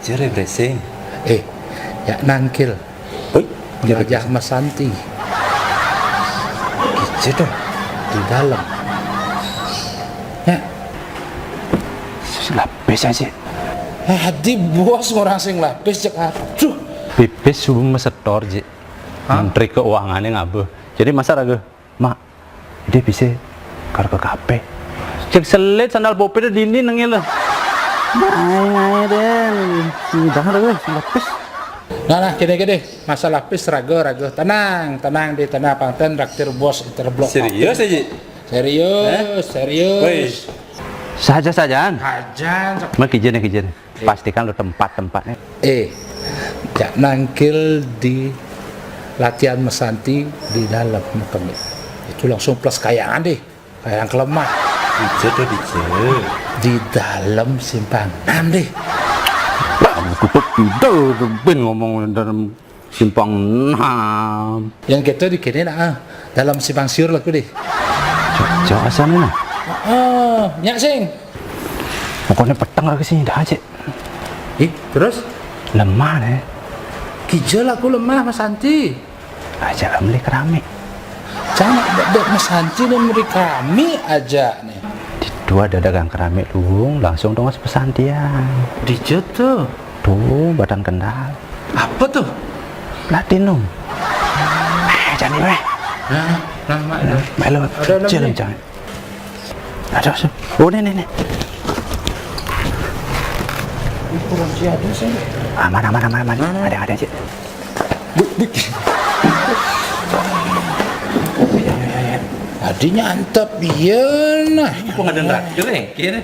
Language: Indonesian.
kijer bresing. Ya nangkil. Oi, Ngajak Mas Santi kijer dah. di dalam. Ya, Lapis aja. hati bos orang sing lapis cek aduh. Pipis subuh mesetor je. Menteri keuangannya ngabuh. Jadi masa ragu, mak, dia bisa kar ke kape. Cek selit sandal popir dini nengil lah. Ngai deh, jangan ragu, lapis. Nah, gini, masa lapis rago, tenang di tanah panten raktir bos interblok. Serius aja? Serius. Saja-sajaan. Ajan. Mak kijen. Pastikan lo tempatnya. Ya nangkil di latihan Mas Santi di dalam kami. Itu langsung plus kayangan deh, kayang kelemah. Kijer. Di dalam simpang 6 deh. Tutup pintu, ben ngomong dalam simpang 6. Yang kita di kini dalam simpang siur lah deh. Jauh asalnya nah. Nyak sing. Pokoknya petang lagi sini dah aja. Terus? Lemah nih. Kijel aku lemah Mas Santi. Aja beli keramik. Jangan dek Mas Santi dan beri kami aja nih. Di dua ada dagang keramik luung, langsung dong mas pesantian. Dijut tuh. Tuh badan kendal. Apa tuh? Platinum. Jangan weh. Melo. Jalan jangan. Ada. Oh nih. Kurang ada sih. Aman. Ada aja. Adinya antep iya nah. Kok nggak ada kira?